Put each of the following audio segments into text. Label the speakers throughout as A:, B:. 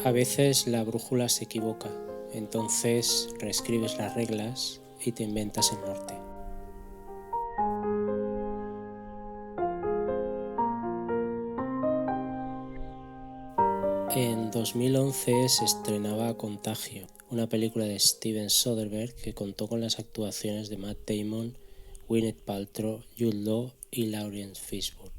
A: A veces la brújula se equivoca, entonces reescribes las reglas y te inventas el norte. En 2011 se estrenaba Contagio, una película de Steven Soderbergh que contó con las actuaciones de Matt Damon, Gwyneth Paltrow, Jude Law y Laurence Fishburne.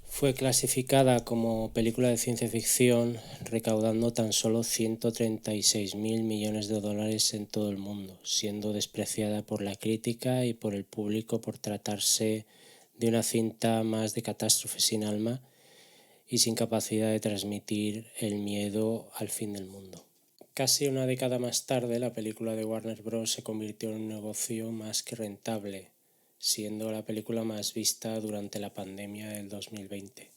A: Fue clasificada como película de ciencia ficción, recaudando tan solo 136.000 millones de dólares en todo el mundo, siendo despreciada por la crítica y por el público por tratarse de una cinta más de catástrofe sin alma y sin capacidad de transmitir el miedo al fin del mundo. Casi una década más tarde, la película de Warner Bros. Se convirtió en un negocio más que rentable, siendo la película más vista durante la pandemia del 2020.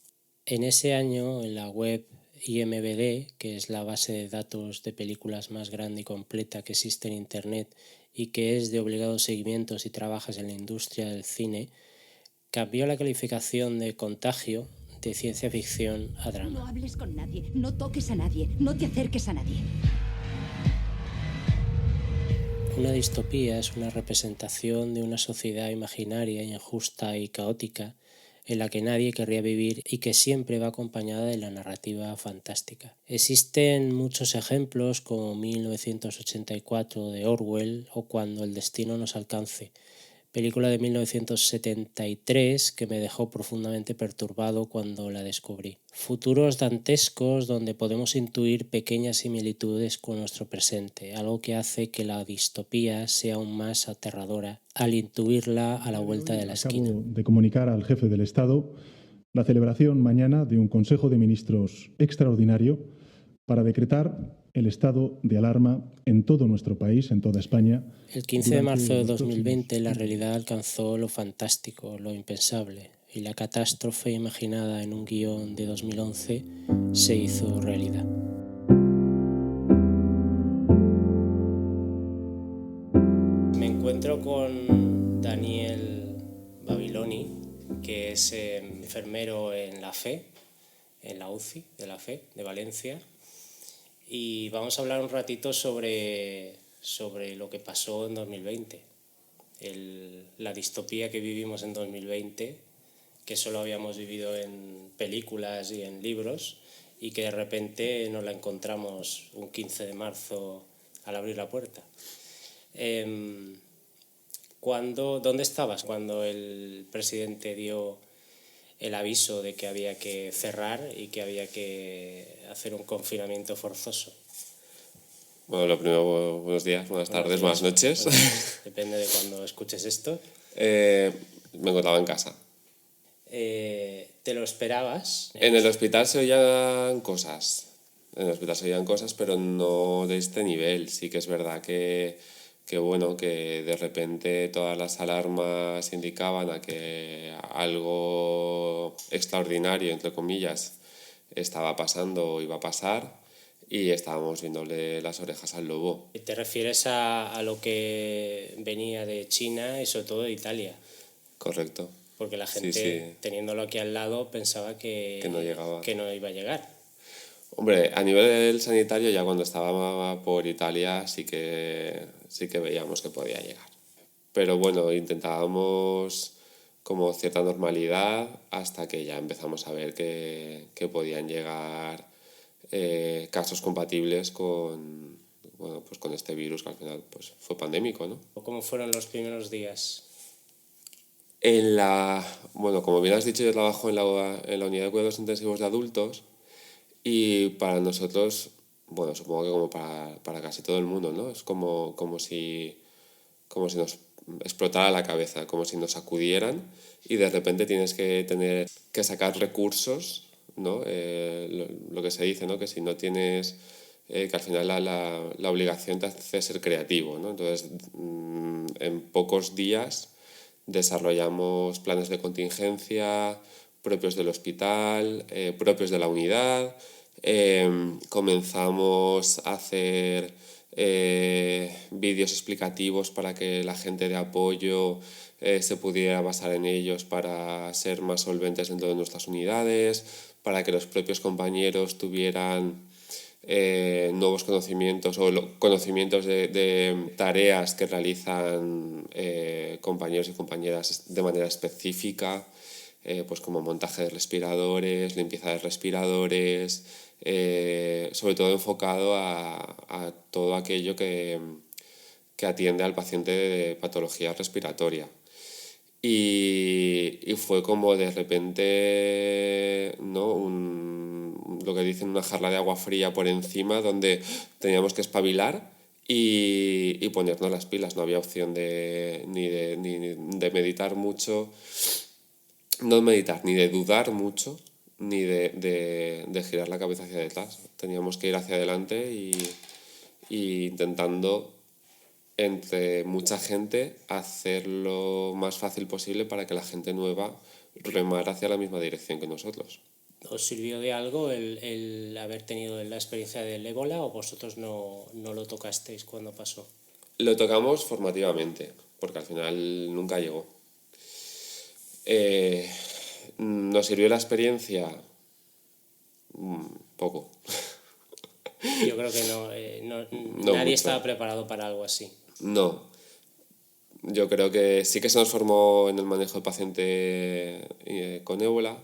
A: En ese año, en la web IMDb, que es la base de datos de películas más grande y completa que existe en Internet y que es de obligado seguimiento si trabajas en la industria del cine, cambió la calificación de Contagio de ciencia ficción a drama.
B: No hables con nadie, no toques a nadie, no te acerques a nadie.
A: Una distopía es una representación de una sociedad imaginaria, injusta y caótica en la que nadie querría vivir y que siempre va acompañada de la narrativa fantástica. Existen muchos ejemplos como 1984 de Orwell o Cuando el destino nos alcance, película de 1973 que me dejó profundamente perturbado cuando la descubrí. Futuros dantescos donde podemos intuir pequeñas similitudes con nuestro presente, algo que hace que la distopía sea aún más aterradora al intuirla a la vuelta de la esquina.
C: Acabo de comunicar al jefe del Estado la celebración mañana de un Consejo de Ministros extraordinario para decretar el estado de alarma en todo nuestro país, en toda España.
A: El 15 de marzo de 2020 la realidad alcanzó lo fantástico, lo impensable, y la catástrofe imaginada en un guión de 2011 se hizo realidad. Me encuentro con Daniel Babiloni, que es enfermero en la FE, en la UCI de la FE de Valencia, y vamos a hablar un ratito sobre lo que pasó en 2020, la distopía que vivimos en 2020, que solo habíamos vivido en películas y en libros y que de repente nos la encontramos un 15 de marzo al abrir la puerta. ¿Dónde estabas cuando el presidente dio el aviso de que había que cerrar y que había que hacer un confinamiento forzoso?
D: Bueno, lo primero, buenos días, buenas tardes, buenas noches.
A: Depende de cuando escuches esto.
D: Me encontraba en casa.
A: ¿Te lo esperabas?
D: En el hospital se oían cosas. Pero no de este nivel. Sí que es verdad que de repente todas las alarmas indicaban a que algo extraordinario, entre comillas, estaba pasando o iba a pasar, y estábamos viéndole las orejas al lobo.
A: ¿Te refieres a lo que venía de China y sobre todo de Italia?
D: Correcto.
A: Porque la gente,
D: sí.
A: Teniéndolo aquí al lado, pensaba que
D: no llegaba.
A: Que no iba a llegar.
D: Hombre, a nivel sanitario, ya cuando estaba por Italia sí que veíamos que podía llegar. Pero bueno, intentábamos como cierta normalidad hasta que ya empezamos a ver que podían llegar casos compatibles con este virus, que al final pues fue pandémico, ¿no?
A: ¿Cómo fueron los primeros días?
D: Como bien has dicho, yo trabajo en la unidad de cuidados intensivos de adultos, y para nosotros, supongo que como para casi todo el mundo, ¿no? Es como si nos explotara la cabeza, como si nos sacudieran y de repente tienes que tener que sacar recursos, ¿no? Lo que se dice, ¿no? Que si no tienes, que al final la obligación te hace ser creativo, ¿no? Entonces, en pocos días desarrollamos planes de contingencia propios del hospital, propios de la unidad. Comenzamos a hacer vídeos explicativos para que la gente de apoyo se pudiera basar en ellos para ser más solventes dentro de nuestras unidades, para que los propios compañeros tuvieran nuevos conocimientos o conocimientos de tareas que realizan compañeros y compañeras de manera específica, pues como montaje de respiradores, limpieza de respiradores, sobre todo enfocado a todo aquello que atiende al paciente de patología respiratoria. Y fue como de repente, ¿no? Lo que dicen, una jarra de agua fría por encima, donde teníamos que espabilar y ponernos las pilas. No había opción ni de meditar mucho, no meditar, ni de dudar mucho, ni de girar la cabeza hacia detrás. Teníamos que ir hacia adelante y intentando, entre mucha gente, hacer lo más fácil posible para que la gente nueva remara hacia la misma dirección que nosotros.
A: ¿Os sirvió de algo el haber tenido la experiencia del ébola o vosotros no lo tocasteis cuando pasó?
D: Lo tocamos formativamente, porque al final nunca llegó. ¿Nos sirvió la experiencia? Poco.
A: Yo creo que
D: No
A: nadie
D: mucho.
A: estaba preparado para algo así.
D: No. Yo creo que sí que se nos formó en el manejo del paciente con ébola,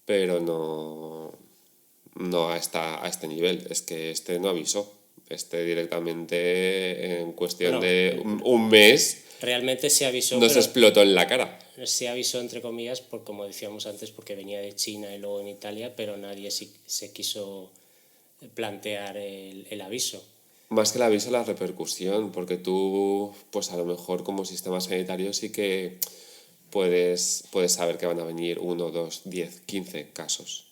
D: pero no a este nivel. Es que este no avisó. Este directamente, en cuestión
A: Bueno,
D: de un mes,
A: realmente se avisó,
D: nos
A: pero
D: explotó en la cara.
A: se avisó entre comillas, como decíamos antes, porque venía de China y luego en Italia, pero nadie se quiso plantear el aviso.
D: Más que el aviso, la repercusión, porque tú, pues a lo mejor como sistema sanitario sí que puedes saber que van a venir 1, 2, 10, 15 casos,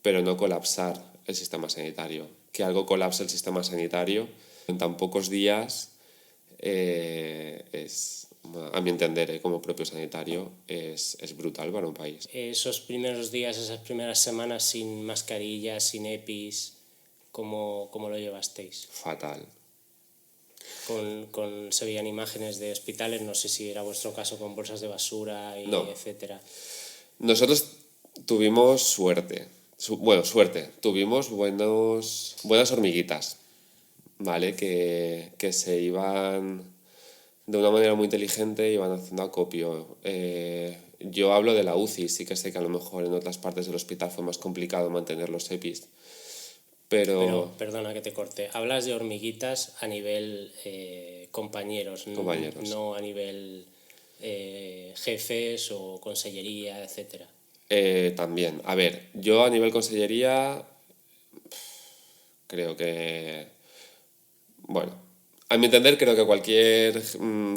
D: pero no colapsar el sistema sanitario. Que algo colapse el sistema sanitario en tan pocos días es, a mi entender, como propio sanitario, es brutal para un país.
A: Esos primeros días, esas primeras semanas sin mascarillas, sin EPIs, ¿cómo lo llevasteis?
D: Fatal.
A: Se veían imágenes de hospitales, no sé si era vuestro caso, con bolsas de basura y
D: No.
A: etcétera.
D: Nosotros tuvimos suerte. Suerte. Tuvimos buenas hormiguitas, ¿vale? Que se iban de una manera muy inteligente, iban haciendo acopio. Yo hablo de la UCI, sí que sé que a lo mejor en otras partes del hospital fue más complicado mantener los EPIs. Pero
A: Perdona que te corte, hablas de hormiguitas a nivel compañeros, no a nivel jefes o consellería, etcétera.
D: También, a ver, yo a nivel consellería creo que, bueno, a mi entender creo que cualquier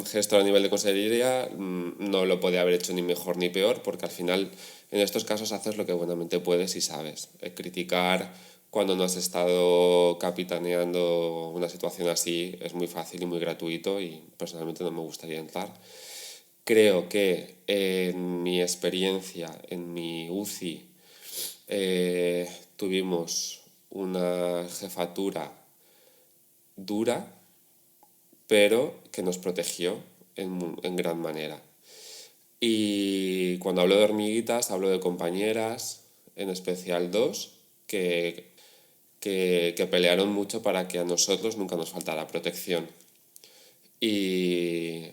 D: gestor a nivel de consellería no lo puede haber hecho ni mejor ni peor, porque al final en estos casos haces lo que buenamente puedes y sabes. Criticar cuando no has estado capitaneando una situación así es muy fácil y muy gratuito, y personalmente no me gustaría entrar. Creo que en mi experiencia, en mi UCI, tuvimos una jefatura dura, pero que nos protegió en gran manera. Y cuando hablo de hormiguitas, hablo de compañeras, en especial 2, que pelearon mucho para que a nosotros nunca nos faltara protección. Y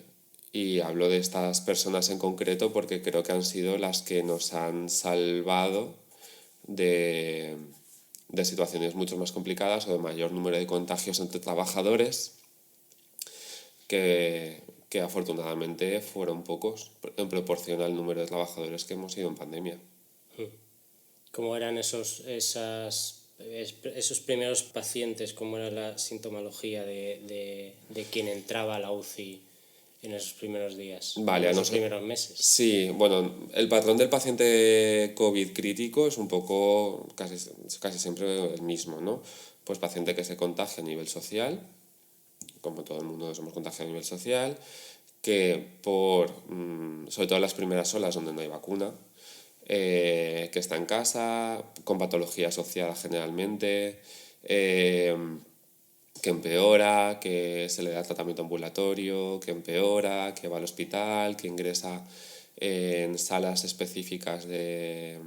D: hablo de estas personas en concreto porque creo que han sido las que nos han salvado de situaciones mucho más complicadas o de mayor número de contagios entre trabajadores, que afortunadamente fueron pocos en proporción al número de trabajadores que hemos ido en pandemia.
A: ¿Cómo eran esos primeros pacientes? ¿Cómo era la sintomología de quien entraba a la UCI en esos primeros días,
D: Vale,
A: en esos primeros meses?
D: Sí, bueno, el patrón del paciente COVID crítico es un poco casi siempre el mismo, ¿no? Pues paciente que se contagia a nivel social, como todo el mundo nos hemos contagiado a nivel social, que sobre todo en las primeras olas donde no hay vacuna, que está en casa, con patología asociada generalmente, que empeora, que se le da tratamiento ambulatorio, que empeora, que va al hospital, que ingresa en salas específicas de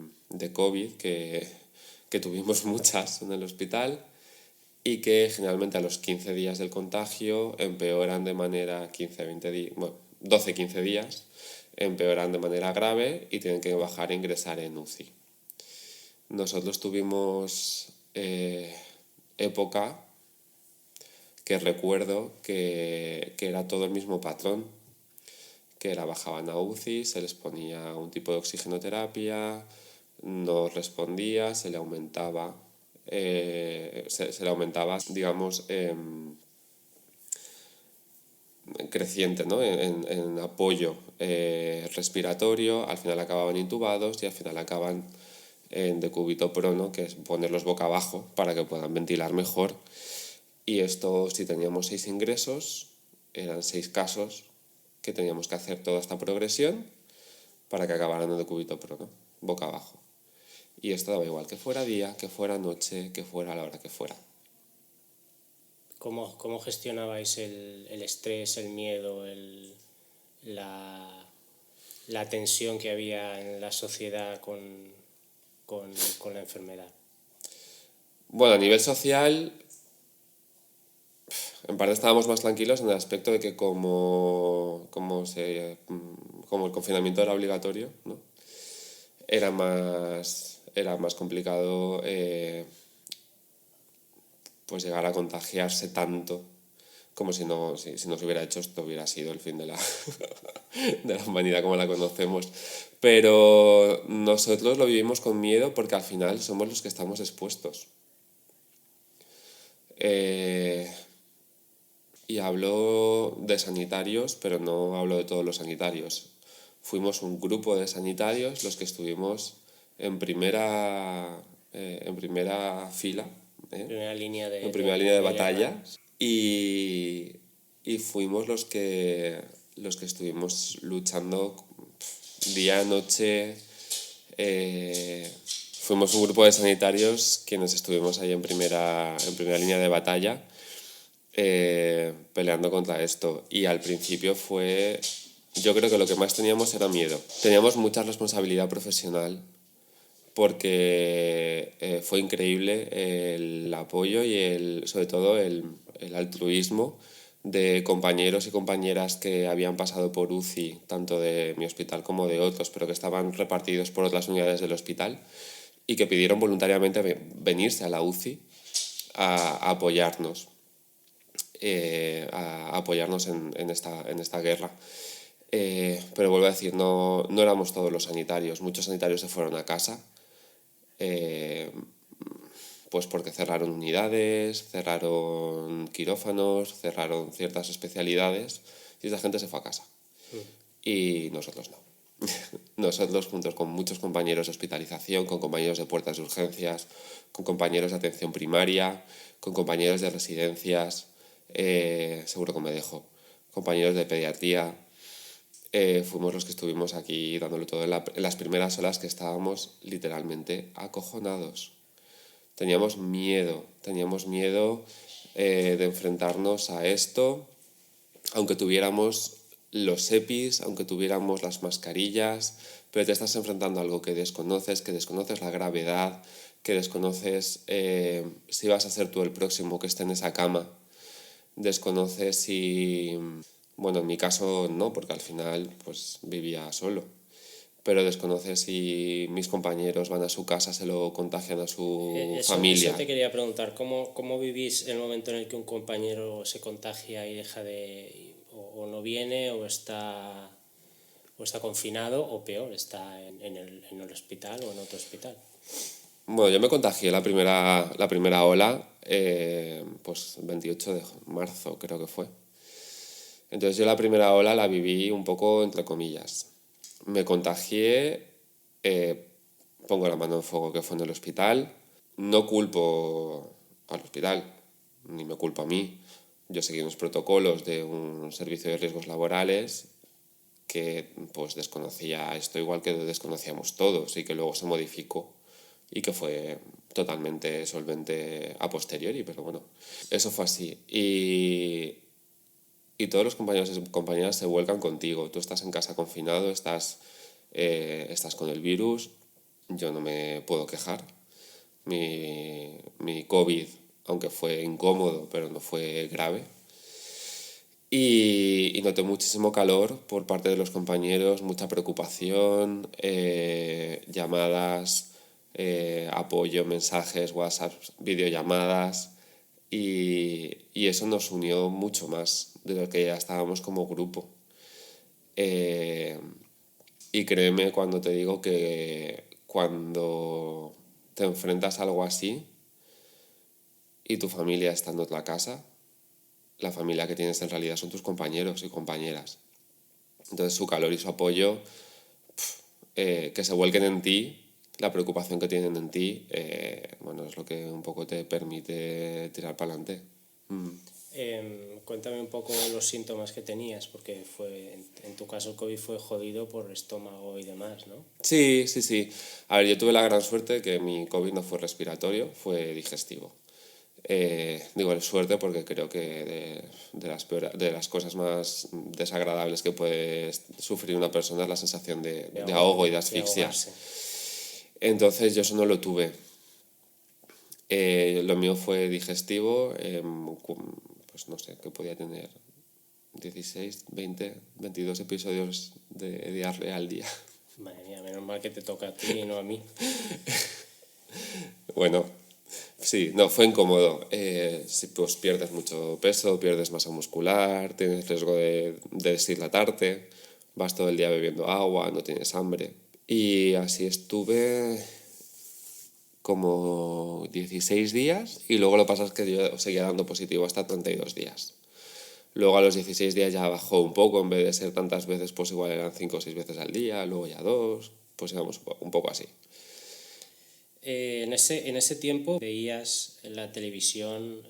D: COVID, que tuvimos muchas en el hospital. y que generalmente a los 15 días del contagio empeoran de manera 15-20 días, bueno, 12-15 días, empeoran de manera grave y tienen que bajar e ingresar en UCI. Nosotros tuvimos época que recuerdo que era todo el mismo patrón, que la bajaban a UCI, se les ponía un tipo de oxigenoterapia, no respondía, se le aumentaba, digamos, creciente, ¿no? en apoyo respiratorio, al final acababan intubados y al final acaban en decúbito prono, que es ponerlos boca abajo para que puedan ventilar mejor. Y esto, si teníamos 6 ingresos, eran 6 casos que teníamos que hacer toda esta progresión para que acabaran en decúbito prono, boca abajo. Y esto daba igual que fuera día, que fuera noche, que fuera a la hora que fuera.
A: ¿Cómo gestionabais el estrés, el miedo, la tensión que había en la sociedad con la enfermedad?
D: Bueno, a nivel social, en parte estábamos más tranquilos en el aspecto de que como el confinamiento era obligatorio, ¿no? Era más complicado pues llegar a contagiarse tanto como si no se hubiera hecho. Esto hubiera sido el fin de la humanidad como la conocemos. Pero nosotros lo vivimos con miedo porque al final somos los que estamos expuestos. Y hablo de sanitarios, pero no hablo de todos los sanitarios. Fuimos un grupo de sanitarios los que estuvimos en primera fila,
A: Primera línea de,
D: en primera línea de batalla,
A: guerra.
D: y fuimos los que estuvimos luchando día, noche. Fuimos un grupo de sanitarios quienes estuvimos ahí en primera línea de batalla, peleando contra esto. Y al principio yo creo que lo que más teníamos era miedo. Teníamos mucha responsabilidad profesional porque fue increíble el apoyo y sobre todo el altruismo de compañeros y compañeras que habían pasado por UCI, tanto de mi hospital como de otros, pero que estaban repartidos por otras unidades del hospital y que pidieron voluntariamente venirse a la UCI a apoyarnos, en esta guerra. Pero vuelvo a decir, no éramos todos los sanitarios. Muchos sanitarios se fueron a casa, pues porque cerraron unidades, cerraron quirófanos, cerraron ciertas especialidades y esa gente se fue a casa. Y nosotros no. Nosotros, juntos con muchos compañeros de hospitalización, con compañeros de puertas de urgencias, con compañeros de atención primaria, con compañeros de residencias, seguro que me dejo, compañeros de pediatría, fuimos los que estuvimos aquí dándolo todo en las primeras horas, que estábamos literalmente acojonados. Teníamos miedo de enfrentarnos a esto, aunque tuviéramos los EPIs, aunque tuviéramos las mascarillas, pero te estás enfrentando a algo que desconoces la gravedad, que desconoces si vas a ser tú el próximo que esté en esa cama, desconoces si... Bueno, en mi caso no, porque al final pues vivía solo, pero desconoces si mis compañeros van a su casa, se lo contagian a su familia.
A: Eso te quería preguntar, ¿cómo vivís el momento en el que un compañero se contagia y deja de... o no viene o está confinado o peor, está en el hospital o en otro hospital?
D: Bueno, yo me contagié la primera ola, pues 28 de marzo creo que fue. Entonces yo la primera ola la viví un poco entre comillas. Me contagié, pongo la mano en fuego que fue en el hospital. No culpo al hospital, ni me culpo a mí. Yo seguí unos protocolos de un servicio de riesgos laborales que pues desconocía esto igual que desconocíamos todos y que luego se modificó y que fue totalmente solvente a posteriori, pero bueno, eso fue así. Y todos los compañeros y compañeras se vuelcan contigo. Tú estás en casa confinado, estás con el virus. Yo no me puedo quejar. Mi COVID aunque fue incómodo, pero no fue grave. Y noté muchísimo calor por parte de los compañeros, mucha preocupación, llamadas, apoyo, mensajes, WhatsApp, videollamadas, y eso nos unió mucho más de lo que ya estábamos como grupo. Y créeme cuando te digo que cuando te enfrentas a algo así y tu familia está en otra casa, la familia que tienes en realidad son tus compañeros y compañeras. Entonces su calor y su apoyo, que se vuelquen en ti, la preocupación que tienen en ti, bueno, es lo que un poco te permite tirar para adelante.
A: Cuéntame un poco los síntomas que tenías, porque en tu caso el COVID fue jodido por estómago y demás, ¿no?
D: Sí. A ver, yo tuve la gran suerte que mi COVID no fue respiratorio, fue digestivo. Digo suerte porque creo que de las cosas más desagradables que puede sufrir una persona es la sensación de ahogo y de asfixia. Entonces yo eso no lo tuve. Lo mío fue digestivo, pues no sé, que podía tener 16, 20, 22 episodios de diarrea al día.
A: Madre mía, menos mal que te toca a ti y no a mí.
D: Bueno, sí, no, fue incómodo. Pues pierdes mucho peso, pierdes masa muscular, tienes riesgo de deshidratarte, vas todo el día bebiendo agua, no tienes hambre. Y así estuve como 16 días y luego lo que pasa es que yo seguía dando positivo hasta 32 días. Luego a los 16 días ya bajó un poco, en vez de ser tantas veces, pues igual eran 5 o 6 veces al día, luego ya 2, pues íbamos un poco así.
A: En ese tiempo veías en la televisión,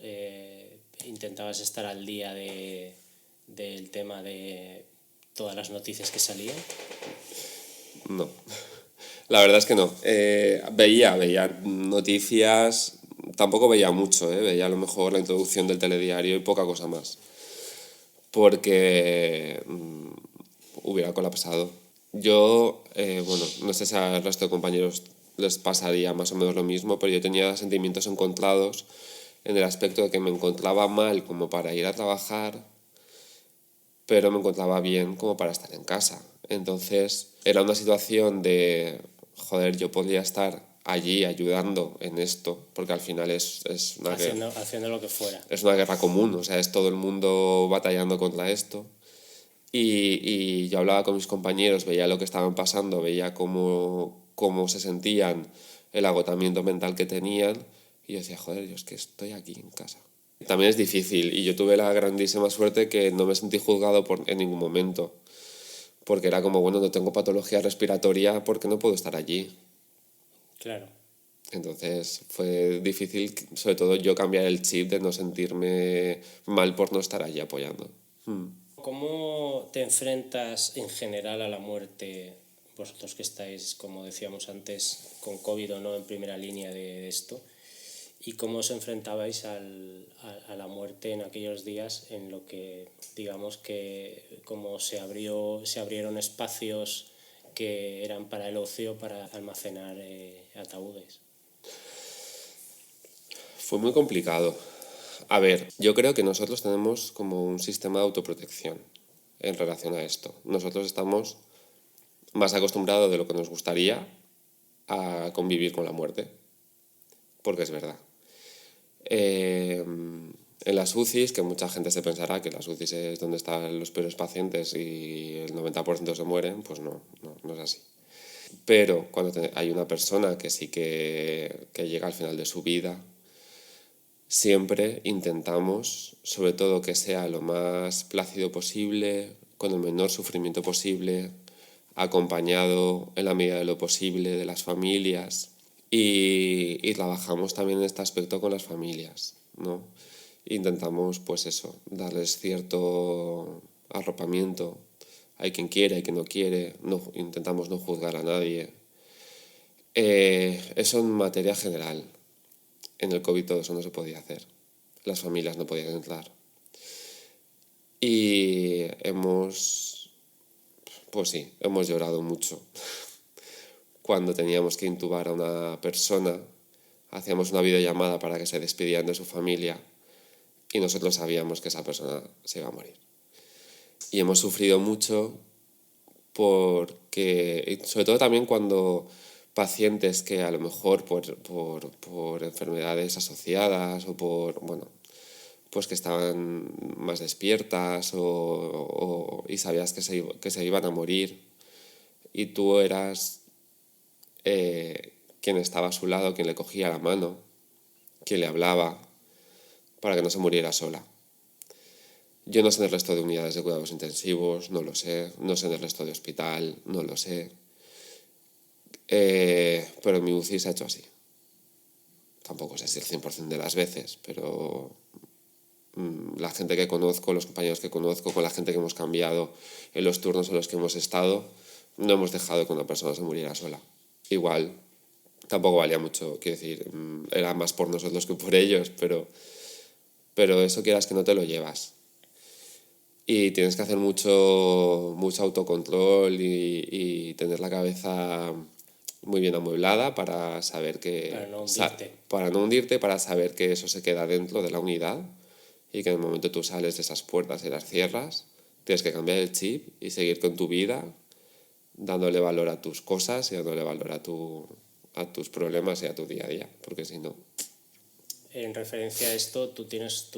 A: intentabas estar al día del tema de todas las noticias que salían.
D: No, la verdad es que no. Veía noticias, tampoco veía mucho, veía a lo mejor la introducción del telediario y poca cosa más, porque hubiera colapsado. Yo, bueno, no sé si al resto de compañeros les pasaría más o menos lo mismo, pero yo tenía sentimientos encontrados en el aspecto de que me encontraba mal como para ir a trabajar, pero me encontraba bien como para estar en casa. Entonces era una situación de, joder, yo podría estar allí ayudando en esto, porque al final es una
A: haciendo lo que fuera.
D: Es una guerra común, o sea, es todo el mundo batallando contra esto. Y yo hablaba con mis compañeros, veía lo que estaban pasando, veía cómo se sentían, el agotamiento mental que tenían, y yo decía, joder, yo es que estoy aquí en casa. También es difícil, y yo tuve la grandísima suerte que no me sentí juzgado en ningún momento, porque era como, bueno, no tengo patología respiratoria porque no puedo estar allí.
A: Claro.
D: Entonces fue difícil, sobre todo yo, cambiar el chip de no sentirme mal por no estar allí apoyando.
A: ¿Cómo te enfrentas en general a la muerte, vosotros que estáis, como decíamos antes, con COVID o no en primera línea de esto? ¿Y cómo os enfrentabais a la muerte en aquellos días en lo que, digamos que como se abrieron espacios que eran para el ocio, para almacenar ataúdes?
D: Fue muy complicado. A ver, yo creo que nosotros tenemos como un sistema de autoprotección en relación a esto. Nosotros estamos más acostumbrados de lo que nos gustaría a convivir con la muerte, porque es verdad. En las UCIs, que mucha gente se pensará que las UCIs es donde están los peores pacientes y el 90% se mueren, pues no es así. Pero cuando hay una persona que sí que llega al final de su vida, siempre intentamos, sobre todo, que sea lo más plácido posible, con el menor sufrimiento posible, acompañado en la medida de lo posible de las familias, y trabajamos también en este aspecto con las familias, ¿no? Intentamos, pues eso, darles cierto arropamiento. Hay quien quiere, hay quien no quiere, intentamos no juzgar a nadie. Eso en materia general. En el COVID todo eso no se podía hacer. Las familias no podían entrar. Y hemos llorado mucho cuando teníamos que intubar a una persona hacíamos una videollamada para que se despidieran de su familia y nosotros sabíamos que esa persona se iba a morir. Y hemos sufrido mucho porque, sobre todo también cuando pacientes que a lo mejor por enfermedades asociadas o por, bueno, pues que estaban más despiertas y sabías que se iban a morir y tú eras quien estaba a su lado, quien le cogía la mano, quien le hablaba para que no se muriera sola. Yo no sé en el resto de unidades de cuidados intensivos, no lo sé. No sé en el resto de hospital, no lo sé. Pero en mi UCI se ha hecho así. Tampoco sé si el 100% de las veces, pero la gente que conozco, los compañeros que conozco, con la gente que hemos cambiado en los turnos en los que hemos estado, no hemos dejado que una persona se muriera sola. Igual, tampoco valía mucho, quiero decir, era más por nosotros que por ellos, pero eso quieras que no te lo llevas. Y tienes que hacer mucho autocontrol y tener la cabeza muy bien amueblada para saber que... Para no hundirte, para saber que eso se queda dentro de la unidad y que en el momento tú sales de esas puertas y las cierras, tienes que cambiar el chip y seguir con tu vida, dándole valor a tus cosas y dándole valor a tus problemas y a tu día a día, porque si no...
A: En referencia a esto, tú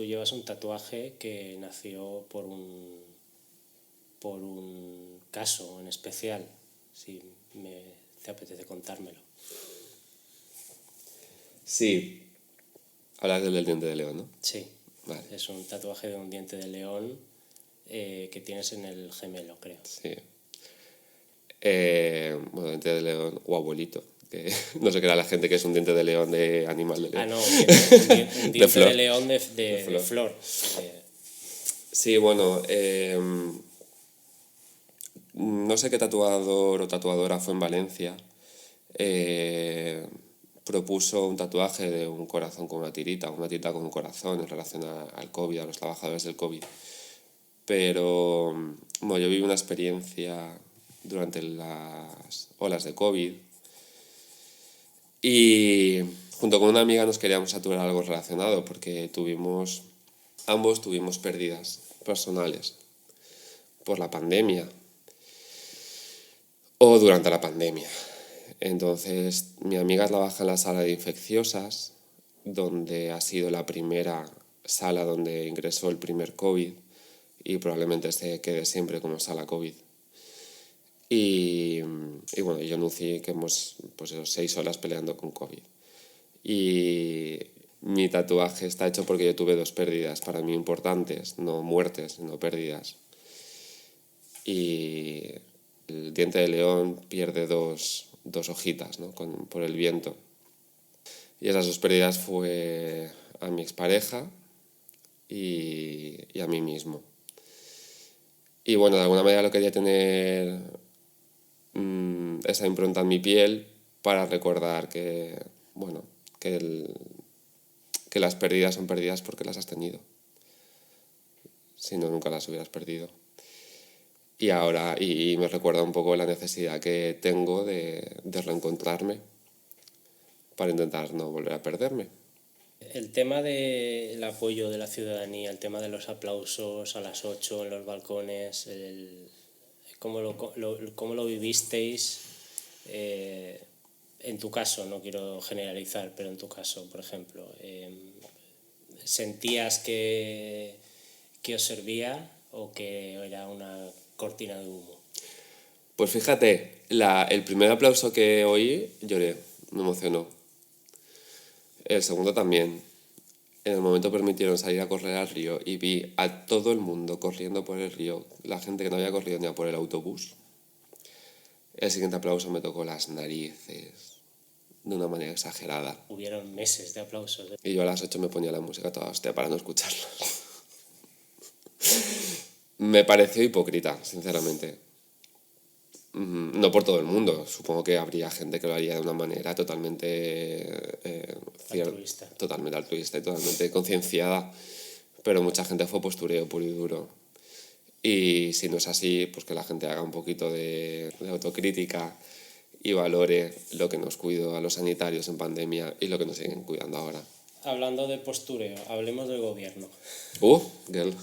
A: llevas un tatuaje que nació por un caso en especial, si te apetece contármelo.
D: Sí, hablas del diente de león, ¿no?
A: Sí,
D: vale.
A: Es un tatuaje de un diente de león que tienes en el gemelo, creo.
D: Sí. Bueno, diente de león o abuelito. Que no sé qué era la gente que es un diente de león de animal de león.
A: No, un diente de león de flor.
D: Sí, bueno, no sé qué tatuador o tatuadora fue en Valencia. Propuso un tatuaje de un corazón con una tirita con un corazón en relación al COVID, a los trabajadores del COVID. Pero bueno, yo viví una experiencia durante las olas de COVID. Y junto con una amiga nos queríamos tatuar algo relacionado porque ambos tuvimos pérdidas personales por la pandemia o durante la pandemia. Entonces mi amiga trabaja en la sala de infecciosas, donde ha sido la primera sala donde ingresó el primer COVID y probablemente se quede siempre como sala COVID. Y bueno, yo en UCI que hemos 6 horas peleando con COVID. Y mi tatuaje está hecho porque yo tuve 2 pérdidas para mí importantes, no muertes, sino pérdidas. Y el diente de león pierde dos hojitas, ¿no? por el viento. Y esas 2 pérdidas fue a mi expareja y a mí mismo. Y bueno, de alguna manera lo quería tener esa impronta en mi piel para recordar que, bueno, que las pérdidas son pérdidas porque las has tenido. Si no, nunca las hubieras perdido. Y ahora, y me recuerda un poco la necesidad que tengo de reencontrarme para intentar no volver a perderme.
A: El tema del apoyo de la ciudadanía, el tema de los aplausos a las 8 en los balcones, ¿cómo lo vivisteis? En tu caso, no quiero generalizar, pero en tu caso, por ejemplo, ¿sentías que os servía o que era una cortina de humo?
D: Pues fíjate, el primer aplauso que oí lloré, me emocionó. El segundo también. En el momento permitieron salir a correr al río y vi a todo el mundo corriendo por el río, la gente que no había corrido ni a por el autobús. El siguiente aplauso me tocó las narices de una manera exagerada.
A: Hubieron meses de aplausos.
D: Y yo a las 8 me ponía la música toda hostia para no escucharlos. Me pareció hipócrita, sinceramente. No por todo el mundo. Supongo que habría gente que lo haría de una manera totalmente
A: altruista.
D: Totalmente altruista y totalmente concienciada. Pero mucha gente fue postureo puro y duro. Y si no es así, pues que la gente haga un poquito de autocrítica y valore lo que nos cuidó a los sanitarios en pandemia y lo que nos siguen cuidando ahora.
A: Hablando de postureo, hablemos del gobierno.
D: Girl.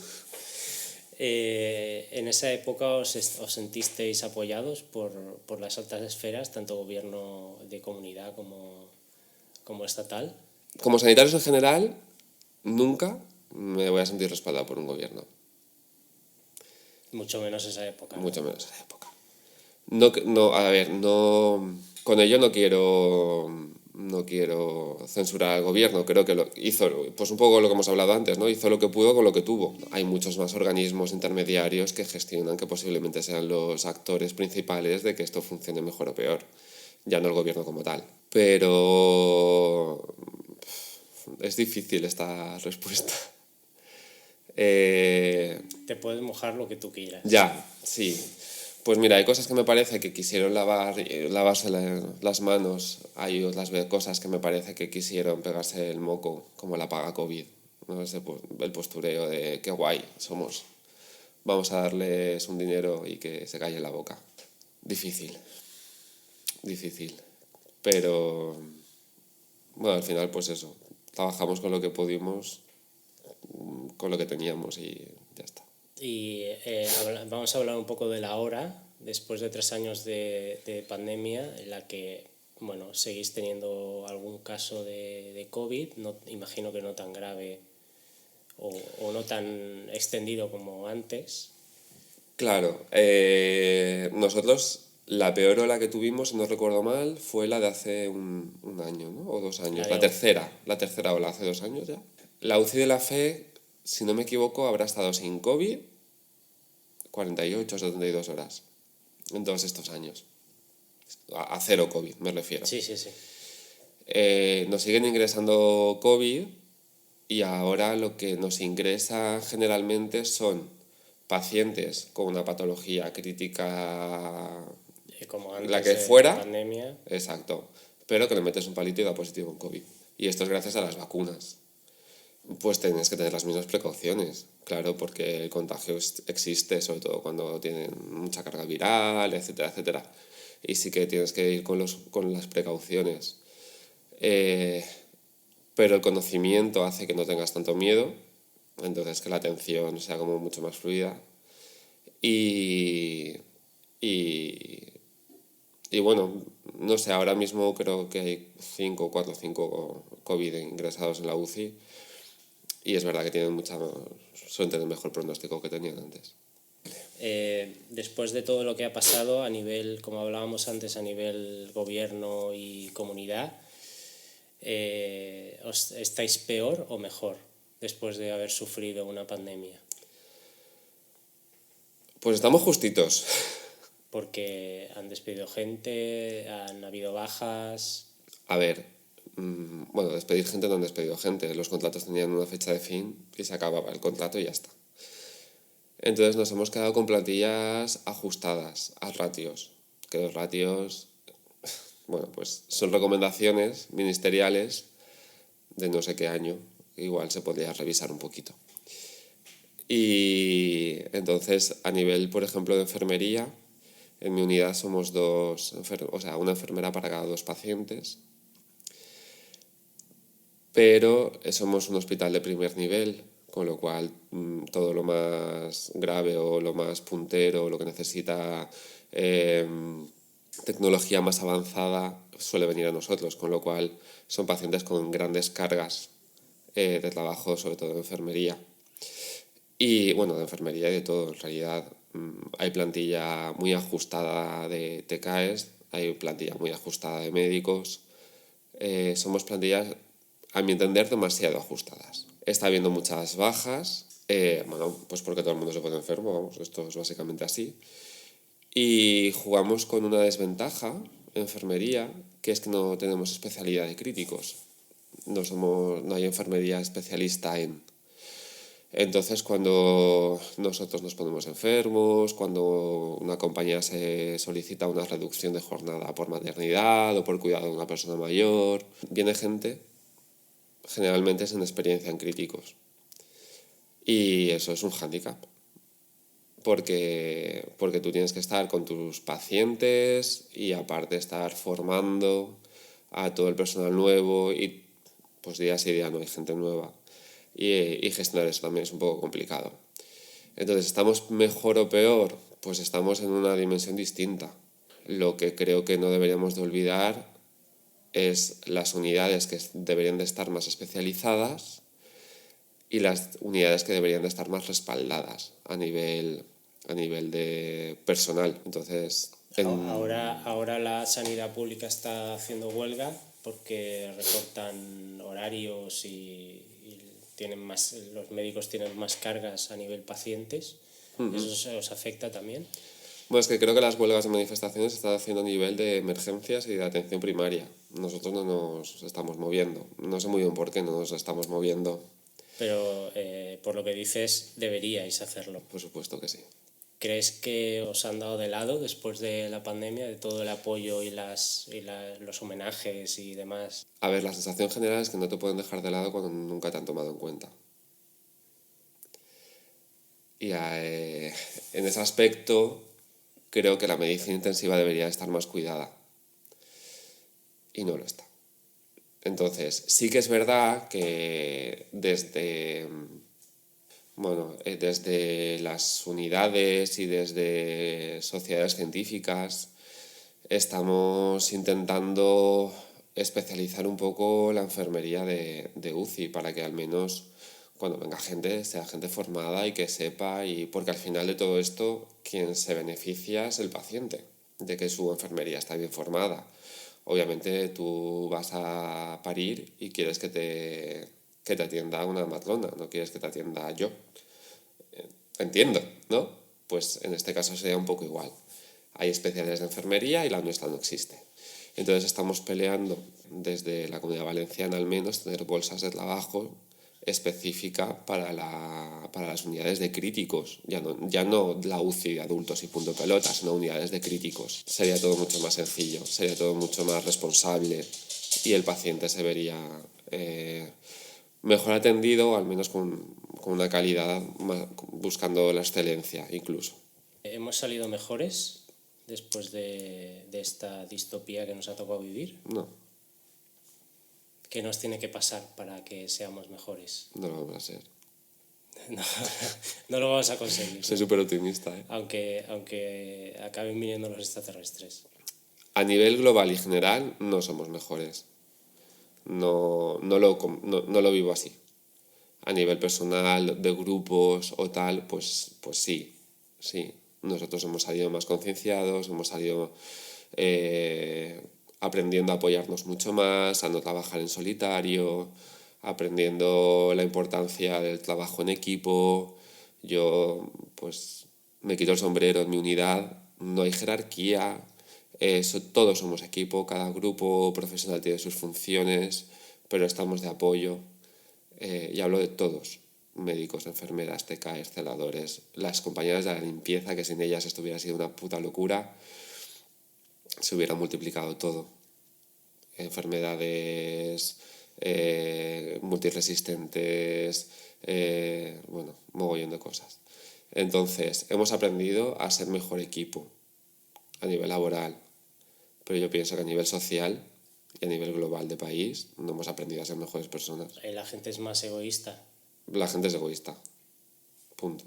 A: En esa época os sentisteis apoyados por las altas esferas, tanto gobierno de comunidad como estatal.
D: Como sanitarios en general, nunca me voy a sentir respaldado por un gobierno.
A: Mucho menos esa época.
D: Mucho menos esa época. Con ello no quiero censurar al gobierno. Creo que lo hizo, pues un poco lo que hemos hablado antes, ¿no? Hizo lo que pudo con lo que tuvo. Hay muchos más organismos intermediarios que gestionan, que posiblemente sean los actores principales de que esto funcione mejor o peor, ya no el gobierno como tal. Pero es difícil esta respuesta.
A: Te puedes mojar lo que tú quieras.
D: Ya, sí. Pues mira, hay cosas que me parece que quisieron lavarse las manos, hay otras cosas que me parece que quisieron pegarse el moco, como la paga COVID, ¿no? El postureo de qué guay somos, vamos a darles un dinero y que se calle la boca. Difícil, pero bueno, al final pues eso, trabajamos con lo que pudimos, con lo que teníamos y ya está.
A: Y vamos a hablar un poco de la hora, después de 3 años de pandemia, en la que, bueno, seguís teniendo algún caso de COVID, no, imagino que no tan grave o no tan extendido como antes.
D: Claro, nosotros la peor ola que tuvimos, si no recuerdo mal, fue la de hace un año, ¿no? O 2 años, la tercera ola, hace 2 años ya. La UCI de la FE, si no me equivoco, habrá estado sin COVID 48 o 72 horas en todos estos años. A cero COVID, me refiero.
A: Sí.
D: Nos siguen ingresando COVID y ahora lo que nos ingresa generalmente son pacientes con una patología crítica,
A: como antes
D: la que
A: de
D: fuera,
A: la pandemia.
D: Exacto, pero que le metes un palito y da positivo en COVID. Y esto es gracias a las vacunas. Pues tienes que tener las mismas precauciones, claro, porque el contagio existe, sobre todo cuando tienen mucha carga viral, etcétera, etcétera. Y sí que tienes que ir con las precauciones. Pero el conocimiento hace que no tengas tanto miedo, entonces que la atención sea como mucho más fluida. Y bueno, no sé, ahora mismo creo que hay 4 o 5 COVID ingresados en la UCI. Y es verdad que suelen tener mejor pronóstico que tenían antes.
A: Después de todo lo que ha pasado a nivel, como hablábamos antes, a nivel gobierno y comunidad, ¿estáis peor o mejor después de haber sufrido una pandemia?
D: Pues estamos justitos.
A: Porque han despedido gente, han habido bajas.
D: A ver, bueno, despedir gente no han despedido gente. Los contratos tenían una fecha de fin y se acababa el contrato y ya está. Entonces nos hemos quedado con plantillas ajustadas a ratios. Que los ratios, bueno, pues son recomendaciones ministeriales de no sé qué año. Igual se podría revisar un poquito. Y entonces, a nivel, por ejemplo, de enfermería, en mi unidad somos una enfermera para cada 2 pacientes. Pero somos un hospital de primer nivel, con lo cual todo lo más grave o lo más puntero o lo que necesita tecnología más avanzada suele venir a nosotros, con lo cual son pacientes con grandes cargas de trabajo, sobre todo de enfermería. Y bueno, de enfermería y de todo, en realidad hay plantilla muy ajustada de TCAES, hay plantilla muy ajustada de médicos, somos plantillas, a mi entender, demasiado ajustadas. Está habiendo muchas bajas, bueno, pues porque todo el mundo se pone enfermo, vamos, esto es básicamente así. Y jugamos con una desventaja en enfermería, que es que no tenemos especialidad de críticos. No hay enfermería especialista en. Entonces, cuando nosotros nos ponemos enfermos, cuando una compañía se solicita una reducción de jornada por maternidad o por cuidado de una persona mayor, viene gente generalmente sin experiencia en críticos. Y eso es un hándicap, porque tú tienes que estar con tus pacientes y aparte estar formando a todo el personal nuevo y pues día sí día no hay gente nueva y gestionar eso también es un poco complicado. Entonces, ¿estamos mejor o peor? Pues estamos en una dimensión distinta. Lo que creo que no deberíamos de olvidar es las unidades que deberían de estar más especializadas y las unidades que deberían de estar más respaldadas a nivel de personal. Entonces,
A: Ahora la sanidad pública está haciendo huelga porque recortan horarios y los médicos tienen más cargas a nivel pacientes. ¿Eso os afecta también?
D: bueno, es que creo que las huelgas de manifestaciones se están haciendo a nivel de emergencias y de atención primaria. Nosotros no nos estamos moviendo. No sé muy bien por qué no nos estamos moviendo.
A: Pero por lo que dices, deberíais hacerlo.
D: Por supuesto que sí.
A: ¿Crees que os han dado de lado después de la pandemia, de todo el apoyo y los homenajes y demás?
D: A ver, la sensación general es que no te pueden dejar de lado cuando nunca te han tomado en cuenta. Y en ese aspecto creo que la medicina intensiva debería estar más cuidada. Y no lo está. Entonces, sí que es verdad que desde las unidades y desde sociedades científicas estamos intentando especializar un poco la enfermería de UCI para que al menos cuando venga gente sea gente formada y que sepa, y porque al final de todo esto quien se beneficia es el paciente, de que su enfermería está bien formada. Obviamente tú vas a parir y quieres que te atienda una matrona, no quieres que te atienda yo. Entiendo, ¿no? Pues en este caso sería un poco igual. Hay especialidades de enfermería y la nuestra no existe. Entonces estamos peleando desde la Comunidad Valenciana al menos tener bolsas de trabajo específica para las unidades de críticos, ya no la UCI de adultos y punto pelota, sino unidades de críticos. Sería todo mucho más sencillo, sería todo mucho más responsable y el paciente se vería mejor atendido, al menos con una calidad, buscando la excelencia incluso.
A: ¿Hemos salido mejores después de esta distopía que nos ha tocado vivir?
D: No.
A: ¿Qué nos tiene que pasar para que seamos mejores?
D: No lo vamos a ser.
A: No lo vamos a conseguir.
D: Soy súper optimista, ¿eh?
A: Aunque acaben viniendo los extraterrestres.
D: A nivel global y general no somos mejores. No lo vivo así. A nivel personal, de grupos o tal, pues sí. Nosotros hemos salido más concienciados, hemos salido aprendiendo a apoyarnos mucho más, a no trabajar en solitario, aprendiendo la importancia del trabajo en equipo. Yo, pues, me quito el sombrero en mi unidad, no hay jerarquía, todos somos equipo, cada grupo profesional tiene sus funciones, pero estamos de apoyo. Y hablo de todos, médicos, enfermeras, TKs, celadores, las compañeras de la limpieza, que sin ellas esto hubiera sido una puta locura, se hubiera multiplicado todo. Enfermedades multiresistentes, mogollón de cosas. Entonces, hemos aprendido a ser mejor equipo a nivel laboral, pero yo pienso que a nivel social y a nivel global de país no hemos aprendido a ser mejores personas.
A: La gente es más egoísta.
D: La gente es egoísta. Punto.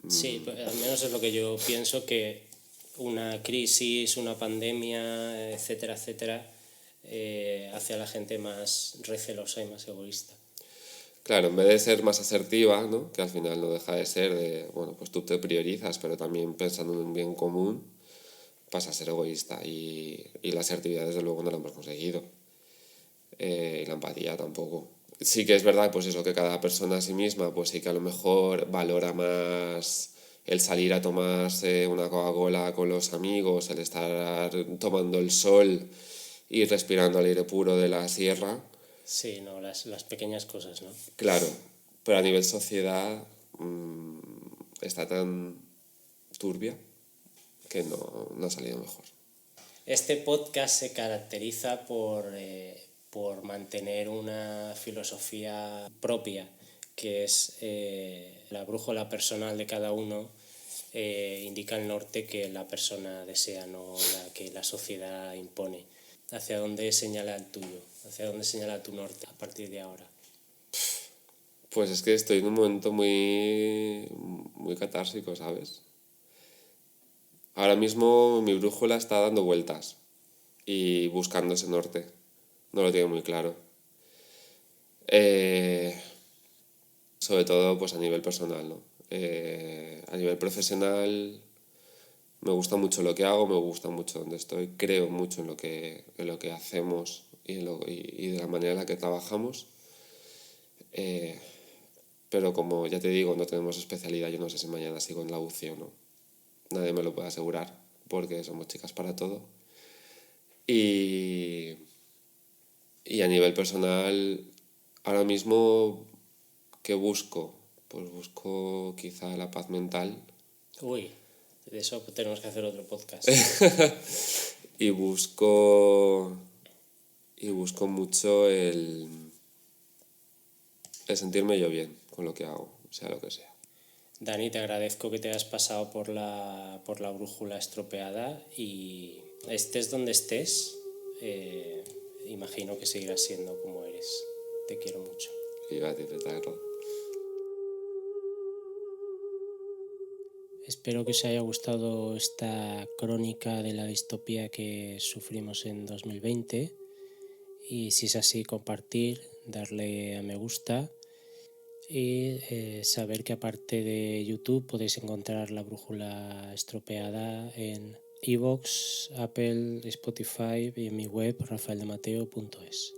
A: Sí, al menos es lo que yo pienso, que una crisis, una pandemia, etcétera, etcétera, hace a la gente más recelosa y más egoísta.
D: Claro, en vez de ser más asertiva, ¿no? Que al final no deja de ser pues tú te priorizas, pero también pensando en un bien común, pasa a ser egoísta. Y la asertividad, desde luego, no la hemos conseguido. Y la empatía tampoco. Sí que es verdad, pues eso, que cada persona a sí misma, pues sí que a lo mejor valora más el salir a tomarse una Coca-Cola con los amigos, el estar tomando el sol y respirando el aire puro de la sierra.
A: Sí, no, las pequeñas cosas, ¿no?
D: Claro, pero a nivel sociedad está tan turbia que no ha salido mejor.
A: Este podcast se caracteriza por mantener una filosofía propia, que es la brújula personal de cada uno indica el norte que la persona desea, no la que la sociedad impone. ¿Hacia dónde señala el tuyo? ¿Hacia dónde señala tu norte a partir de ahora?
D: Pues es que estoy en un momento muy, muy catársico, ¿sabes? Ahora mismo mi brújula está dando vueltas y buscando ese norte. No lo tengo muy claro. Sobre todo pues a nivel personal, ¿no? A nivel profesional me gusta mucho lo que hago, me gusta mucho donde estoy, creo mucho en lo que hacemos y de la manera en la que trabajamos. Pero como ya te digo, no tenemos especialidad, yo no sé si mañana sigo en la UCI o no. Nadie me lo puede asegurar porque somos chicas para todo. Y a nivel personal, ahora mismo, ¿qué busco? Pues busco quizá la paz mental.
A: Uy, de eso tenemos que hacer otro podcast.
D: y busco mucho el sentirme yo bien con lo que hago, sea lo que sea.
A: Dani, te agradezco que te hayas pasado por la brújula estropeada y estés donde estés, imagino que seguirás siendo como eres. Te quiero mucho.
D: Y va a disfrutarlo.
A: Espero que os haya gustado esta crónica de la distopía que sufrimos en 2020 y si es así, compartir, darle a me gusta y saber que aparte de YouTube podéis encontrar la brújula estropeada en iVoox, Apple, Spotify y en mi web rafaeldemateo.es.